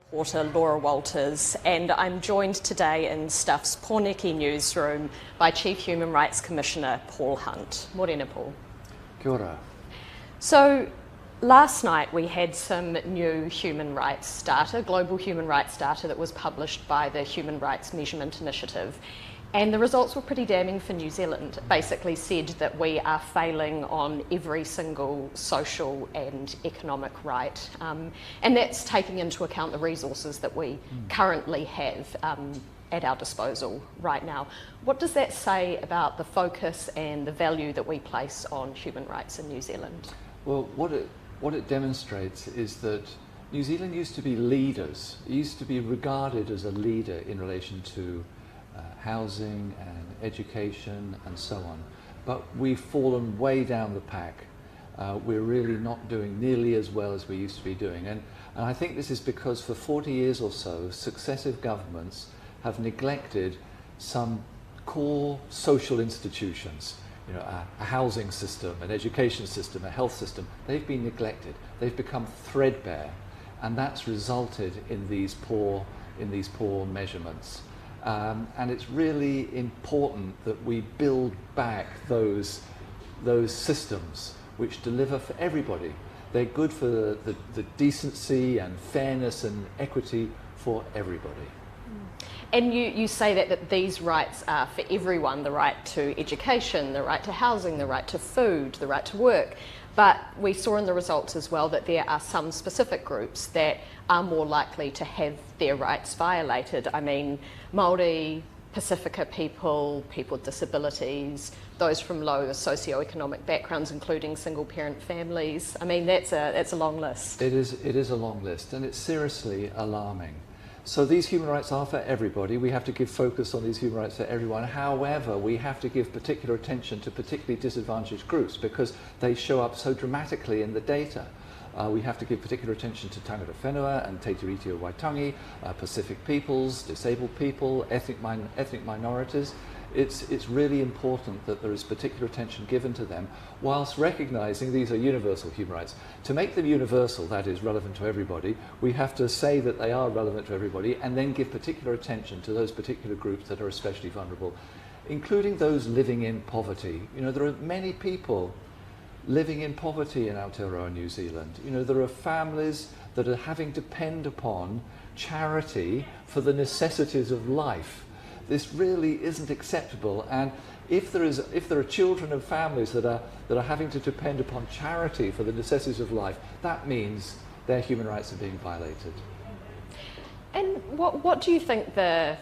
Reporter Laura Walters, and I'm joined today in Stuff's Pōneke newsroom by Chief Human Rights Commissioner Paul Hunt. Morena, Paul. Kia ora. So last night we had some new human rights data, global human rights data that was published by the Human Rights Measurement Initiative. And the results were pretty damning for New Zealand. It basically said that we are failing on every single social and economic right. And that's taking into account the resources that we currently have at our disposal right now. What does that say about the focus and the value that we place on human rights in New Zealand? Well, what it demonstrates is that New Zealand used to be leaders. It used to be regarded as a leader in relation to housing and education and so on. But we've fallen way down the pack. We're really not doing nearly as well as we used to be doing. And I think this is because for 40 years or so, successive governments have neglected some core social institutions. You know, a housing system, an education system, a health system. They've been neglected. They've become threadbare. And that's resulted in these poor measurements. And it's really important that we build back those systems which deliver for everybody. They're good for the decency and fairness and equity for everybody. And you say that these rights are for everyone, the right to education, the right to housing, the right to food, the right to work. But we saw in the results as well that there are some specific groups that are more likely to have their rights violated. I mean, Māori, Pacifica people, people with disabilities, those from low socioeconomic backgrounds, including single-parent families. I mean, that's a long list. It is a long list, and it's seriously alarming. So these human rights are for everybody. We have to give focus on these human rights for everyone. However, we have to give particular attention to particularly disadvantaged groups because they show up so dramatically in the data. We have to give particular attention to tangata whenua and Te Tiriti o Waitangi, Pacific peoples, disabled people, ethnic minorities. It's really important that there is particular attention given to them whilst recognising these are universal human rights. To make them universal, that is relevant to everybody, we have to say that they are relevant to everybody and then give particular attention to those particular groups that are especially vulnerable, including those living in poverty. You know, there are many people living in poverty in Aotearoa, New Zealand. You know, there are families that are having to depend upon charity for the necessities of life. This really isn't acceptable, and if there are children and families that are having to depend upon charity for the necessities of life, that means their human rights are being violated. And what do you think the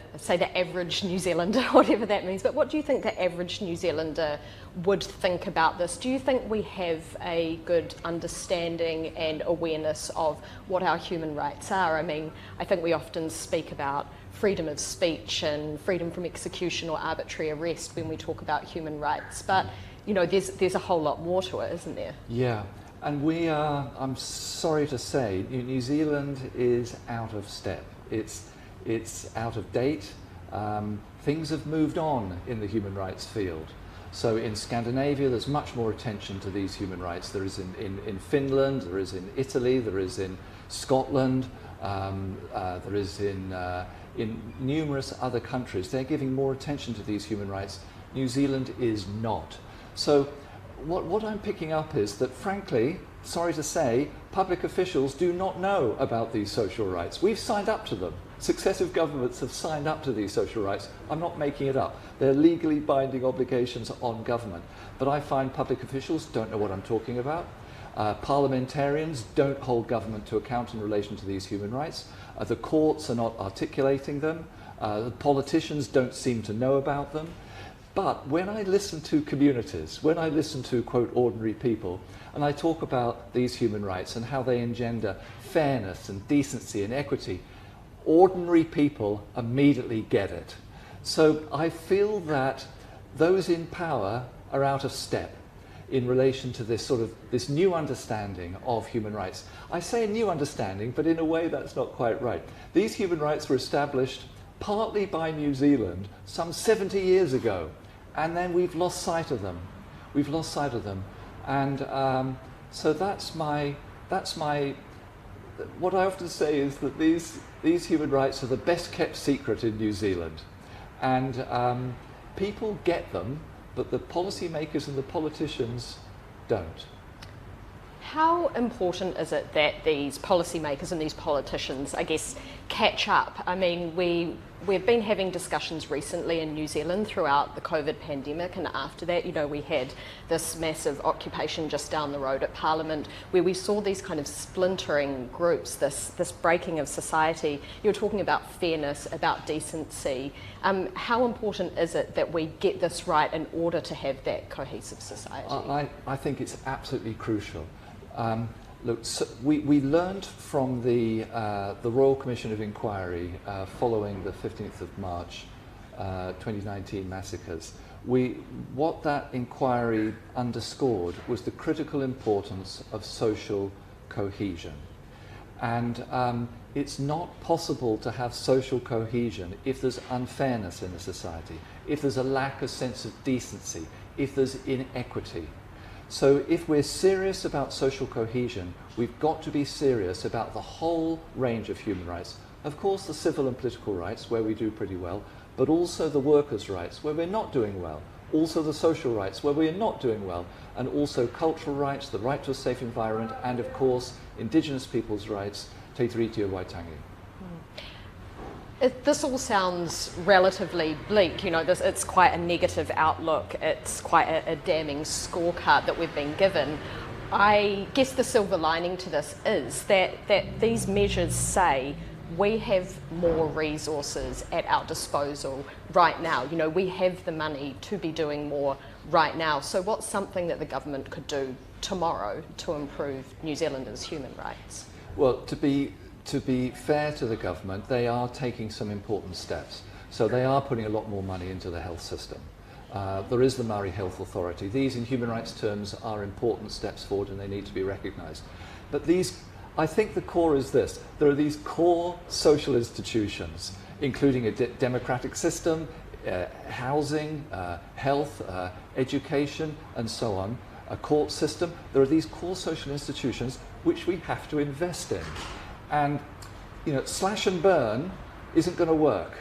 average New Zealander, whatever that means, but what do you think the average New Zealander would think about this? Do you think we have a good understanding and awareness of what our human rights are? I mean, I think we often speak about freedom of speech and freedom from execution or arbitrary arrest when we talk about human rights, but you know, there's a whole lot more to it, isn't there? Yeah, and we are, I'm sorry to say, New Zealand is out of step. It's out of date. Things have moved on in the human rights field. So in Scandinavia, there's much more attention to these human rights. There is in Finland, there is in Italy, there is in Scotland, there is in numerous other countries. They're giving more attention to these human rights. New Zealand is not. So what I'm picking up is that, frankly, sorry to say, public officials do not know about these social rights. We've signed up to them. Successive governments have signed up to these social rights. I'm not making it up. They're legally binding obligations on government. But I find public officials don't know what I'm talking about. Parliamentarians don't hold government to account in relation to these human rights. The courts are not articulating them. The politicians don't seem to know about them. But when I listen to communities, when I listen to, quote, ordinary people, and I talk about these human rights and how they engender fairness and decency and equity, ordinary people immediately get it. So I feel that those in power are out of step in relation to this new understanding of human rights. I say new understanding, but in a way that's not quite right. These human rights were established partly by New Zealand some 70 years ago, and then we've lost sight of them. We've lost sight of them. And so that's my what I often say is that these human rights are the best kept secret in New Zealand, and people get them, but the policymakers and the politicians don't. How important is it that these policymakers and these politicians, I guess, catch up? I mean, we've been having discussions recently in New Zealand throughout the COVID pandemic, and after that, you know, we had this massive occupation just down the road at Parliament where we saw these kind of splintering groups, this breaking of society. You're talking about fairness, about decency. How important is it that we get this right in order to have that cohesive society? I think it's absolutely crucial. Look, so we learned from the Royal Commission of Inquiry following the 15th of March 2019 massacres. What that inquiry underscored was the critical importance of social cohesion. And it's not possible to have social cohesion if there's unfairness in a society, if there's a lack of sense of decency, if there's inequity. So if we're serious about social cohesion, we've got to be serious about the whole range of human rights. Of course, the civil and political rights, where we do pretty well, but also the workers' rights, where we're not doing well. Also the social rights, where we're not doing well. And also cultural rights, the right to a safe environment, and of course, Indigenous people's rights, Te Tiriti o Waitangi. This all sounds relatively bleak, you know, it's quite a negative outlook, it's quite a damning scorecard that we've been given. I guess the silver lining to this is that these measures say we have more resources at our disposal right now. You know, we have the money to be doing more right now. So what's something that the government could do tomorrow to improve New Zealanders' human rights? Well, to be fair to the government, they are taking some important steps. So they are putting a lot more money into the health system. There is the Māori Health Authority. These, in human rights terms, are important steps forward and they need to be recognised. But these, I think the core is this. There are these core social institutions, including a democratic system, housing, health, education, and so on, a court system. There are these core social institutions which we have to invest in. And, you know, slash and burn isn't going to work.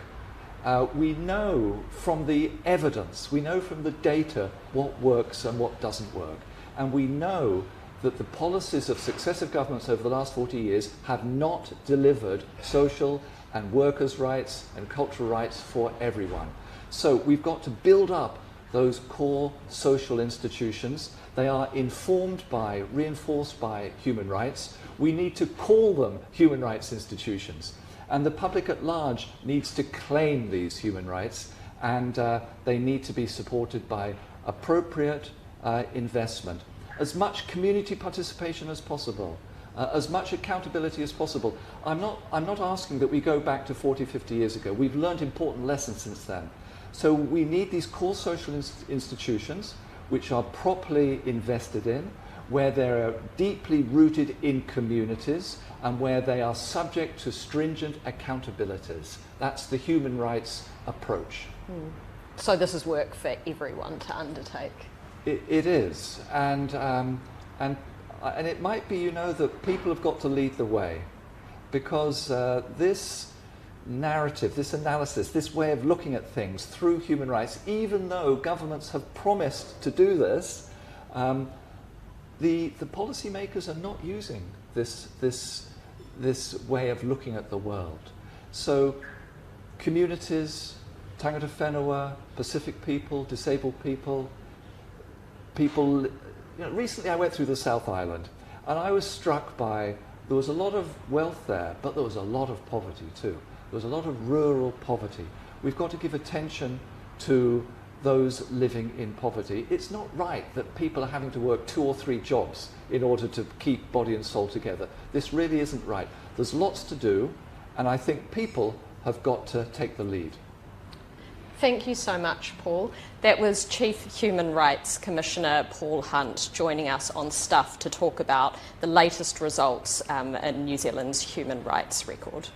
We know from the evidence, we know from the data what works and what doesn't work. And we know that the policies of successive governments over the last 40 years have not delivered social and workers' rights and cultural rights for everyone. So we've got to build up those core social institutions. They are informed by, reinforced by human rights. We need to call them human rights institutions. And the public at large needs to claim these human rights, and they need to be supported by appropriate investment. As much community participation as possible, as much accountability as possible. I'm not asking that we go back to 40, 50 years ago. We've learned important lessons since then. So we need these core social institutions which are properly invested in, where they're deeply rooted in communities and where they are subject to stringent accountabilities. That's the human rights approach. So this is work for everyone to undertake? It is, and it might be, you know, that people have got to lead the way, because this narrative, this analysis, this way of looking at things through human rights, even though governments have promised to do this, the policymakers are not using this way of looking at the world. So communities, tangata whenua, Pacific people, disabled people, you know, recently I went through the South Island and I was struck by, there was a lot of wealth there, but there was a lot of poverty too. There was a lot of rural poverty. We've got to give attention to those living in poverty. It's not right that people are having to work 2 or 3 jobs in order to keep body and soul together. This really isn't right. There's lots to do, and I think people have got to take the lead. Thank you so much, Paul. That was Chief Human Rights Commissioner Paul Hunt joining us on Stuff to talk about the latest results in New Zealand's human rights record.